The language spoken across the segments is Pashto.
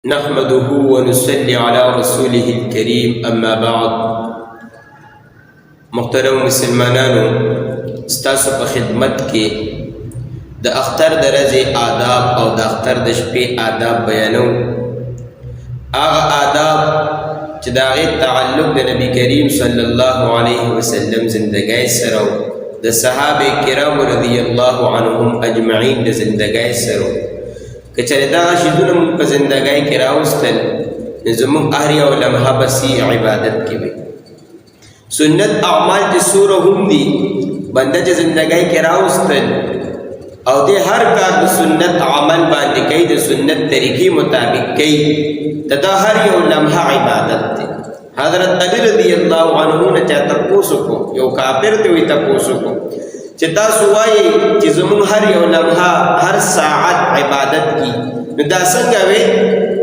نحمده ونصلي على رسوله الكريم اما بعد. محترم مسلمانانو، ستاسو په خدمت کې د اختر د ورځې آداب او د اختر د شپې آداب بیانو. هغه آداب چې د هغې تعلق د نبی کریم صلی الله علیه وسلم زندګۍ سره د صحابه کرامو رضی الله عنهم اجمعین د زندګۍ سره که چېرې دغه شیدونه مونږ په زندګۍ کې راوستل نو زموږ هر یو لمحه بسي عبادت کې وي. سنت اعمال چې څومره هم دي بنده چې زندګۍ کې راوستل او د هر کار د سنت عمل باندې کوي، د سنت طریقې مطابق کوي، د دا هر یو لمحه عبادت دی. حضرت علی رضی الله عنه نه چا تپوس وکړو، یو کافر ته وایي تپوس وکړو چې تاسو وایي چې زموږ هر یو لمحه هر ساعت عبادت کی، نو دا څنګه وی؟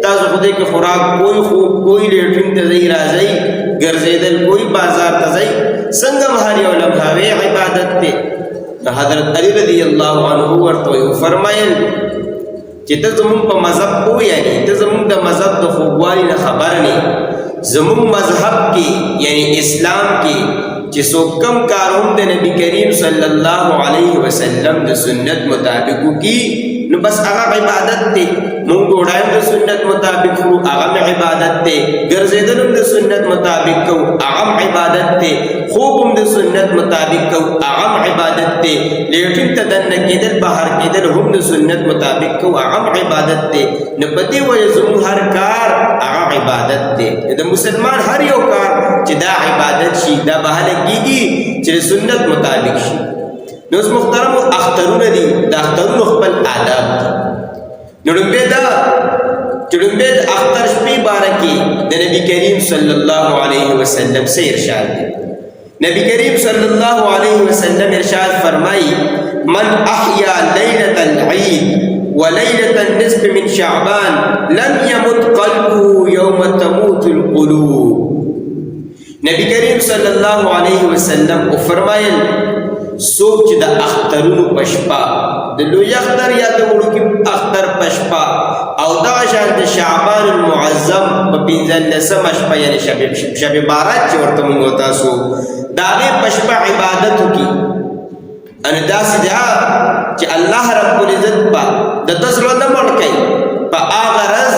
تاسو خدای کې خوراک کوئی خوب کوئی لیټرین ته ځئ راځئ ګرځېدل کوئی بازار ته ځئ، څنګه هر یو لمحه وی عبادت دی؟ حضرت علی رضی الله عنه ورته فرمایل چې ته زموږ په مذهب پوهېږې، ته زموږ د مذهب د خوږوالي نه خبر نه، زموږ مذهب کې یعنی اسلام کې چې څوک کم کار هم د نبی کریم صلی الله علیه وسلم د سنت مطابق وکړي نو بس هغه عبادت دی. مونږ ډوډۍ هم د سنت مطابق خورو، هغه هم عبادت دی. ګرځېدل هم د سنت مطابق کوو، هغه هم عبادت دی. خوب هم د سنت مطابق کوو، هغه هم عبادت دی. لیټرین ته دننه کېدل بهر کېدل هم د سنت مطابق کوو، هغه هم عبادت دی. نو په دې وجه زموږ هر کار هغه عبادت دی. د مسلمان هر یو کار چې دا عبادت شي دا بهله کېږي چې د سنت مطابق شي. نو اوس محترمو اخترونه دي، د اخترونو خپل آداب دي. نو لومبې دا چې لومبې د اختر شپې باره کې د نبی کریم صلی الله علیه وسلم څه ارشاد دی؟ نبی کریم صلی الله علیه وسلم ارشاد فرمایي: من احیا لیلة العید ولیلة النصف من شعبان لم يمت قلبه یوم تموت القلوب. نبی کریم صلی الله علیه وسلم فرمایل څوک چې د اخترونو په شپه د لوی اختر یا د وړوکي اختر په شپه او دغه شان د شعبان المعظم په 15مه شپه یعنی شب بارات چې ورته موږ تاسو د هغې په شپه عبادت وکړي، ان داسې ده چې الله رب العزت به د ده زړه نه مړ کوي په هغه ورځ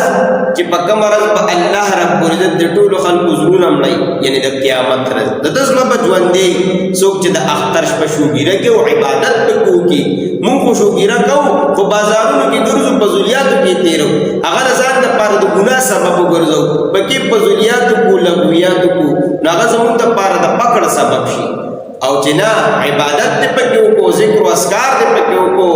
چې په کومه ورځ به الله رب العزت د ټولو خلکو زړونه مړوي، یعنی د قیامت ورځ د ده زړه به ژوندی. څوک چې د اختر شپه شوګیره کوي او عبادت پې کوي، مونږ خو شوګیره کوو خو بازارونو کې ګرځو، په ذولیاتو کې تېرو، هغه د ځان دپاره د ګناه سبب وګرځو، پکې په ذولیاتو کو لغویاتو کو، نو هغه زمونږ دپاره د پکړ سبب شي. او چې نه عبادت دې پکې وکړو، ذکر و اذکار دې پکې وکړو،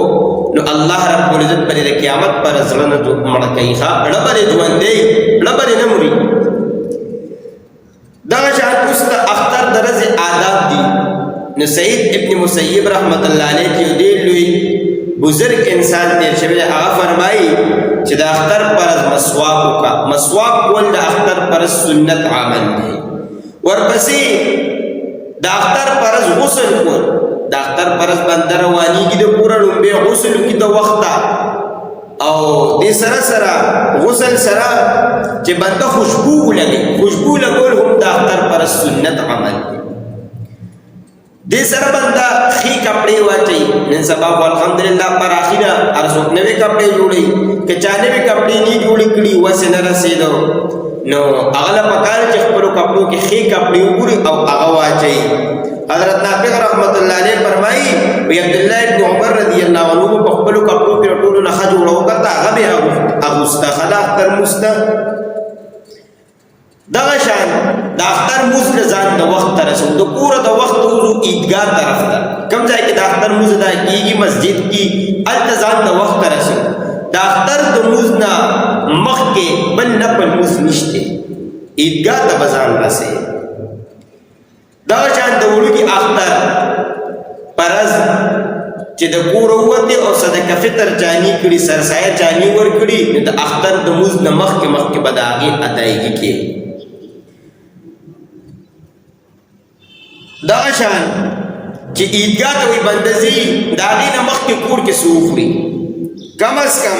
نو الله رب العزت پر د قیامت پر زړه نه مړه کوي، ړه به دې ژوندی، ړه به دې نه مري. دغه شان اوس د اختر د ورځې آداب دي. نو سعید ابن مسیب رحمت الله علیه چې یو ډېر لوی بزرګ انسان تېر شوی دی، هغه فرمایي چې د اختر پر ورځ مسواک وکړه. مسواک کول د اختر پر ورځ سنت عمل دی. ورپسې د اختر پر ورځ غسل کول، د اختر پر ورځ بنده روانېږي د پوره لومبې غسل وکړي د وخته، او دې سره سره غسل سره چې بنده خوشبو ولګي، خوشبو لګول هم د اختر پر ورځ سنت عمل دی. دې سره بنده ښې کپړې واچوي. نن سبا خو الحمدلله پراخي نه هر څوک نوې کپړې جوړوي، که چا نوې کپړې نه جوړې کړي وسې نه رسېدو نو هغه له پکار چې خپلو کپړو کې ښې کپړې وګوري او هغه واچوي. حضرت نافع رحمت الله علیه فرمایي وی عبدالله ابن عمر رضی الله عنه په خپلو کپړو کې ټولو نه ښه جوړه وکړه، هغه به اغوسته، ښه د اختر لمونځ ته. دغه شان د اختر لمونځ له ځان د وخت ته رسو، د کوره د وخت وځو عیدګاه طرف ته، کوم ځای کې د اختر لمونځ ادا کېږي مسجد کې، هلته ځان د وخت ته رسو. د اختر د لمونځ نه مخکې بل نفل لمونځ نشته، عیدګاه ته به ځان رسې. دغه شان د وړوکي اختر په ورځ چې د کوره ووتې او صدقه فطر جاني کړي، سرسایه جاني ورکړي، نو د اختر د لمونځ نه مخکې به د هغې ادایګي کوي. دغه شان چې عیدګاه ته وي بنده ځي، د هغې نه مخکې کور کې څه وخوري، کم از کم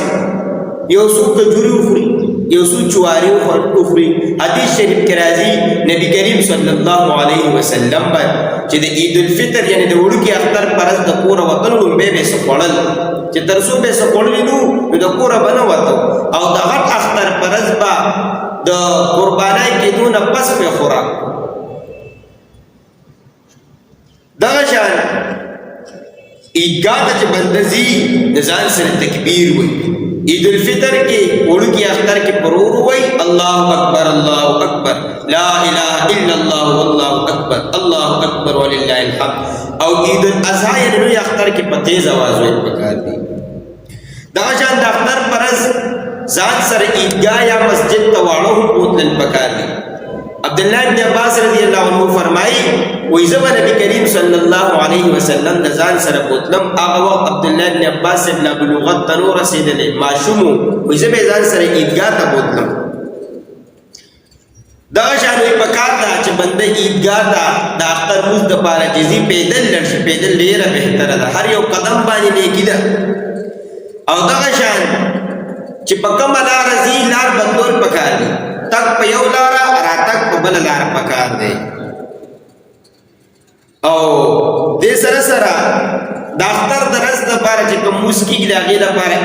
یو څو کجورې وخوري، یو څو جواری وخوري. حدیث شریف کې راځي نبی کریم صلی الله علیه وسلم باندې چې د عید الفطر یعنی د وړوکي اختر پر ورځ د کوره وتلو لومبې به څه خوړل چې تر څو به څه خوړلي نو د کوره به نه وتو او د غټ اختر پر ورځ به د قربانۍ کېدو نه پس به خوراک. دغه شان عیدګاه ته چې بنده ځي د ځان سره تکبیر وایي. عید الفطر کې وړوکي اختر کې پرور وایي الله اکبر الله اکبر لا اله الا الله والله اکبر الله اکبر ولله الحمد. او عید الاضحی یعنی لوی اختر کې په تیز आवाज وایي پکار دي. دغه شان د اختر پر ورځ ځان سره عیدګاه یا مسجد ته واړه هم بوتلل پکار دي. عبداللہ ابن عباس رضی اللہ عنہ فرمائی وی زبا نبی کریم صلی اللہ علیہ وسلم نزان سر بوتلم آغا وقت عبداللہ ابن عباس ابن بلوغت تنو رسیدلے معشومو وی زبا زان سر عیدگاہ تا بوتلم. دغشانوی پکار دا چه بنده عیدگاہ تا دا اختر روز دا پارا جزی پیدل لرش پیدل لیر بہتر دا هر یو قدم بانی نیکی دا او دغشان چه پکم لار زی لار بندول پکار دی تک پا یو لارا راتک پا بل لار پکار دے. او دے سر سرا داختر درست دا پارا چکا موسکی گی داغی دا پارا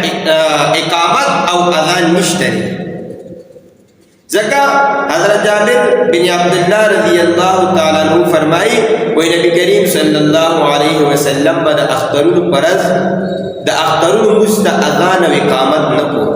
اقامت او اذان نشتری. زکا حضرت جابر بن عبداللہ رضی اللہ تعالیٰ عنہ فرمائی وی نبی کریم صلی اللہ علیہ وسلم با دا اخترون پرز دا اخترون مست اذان و اقامت نکو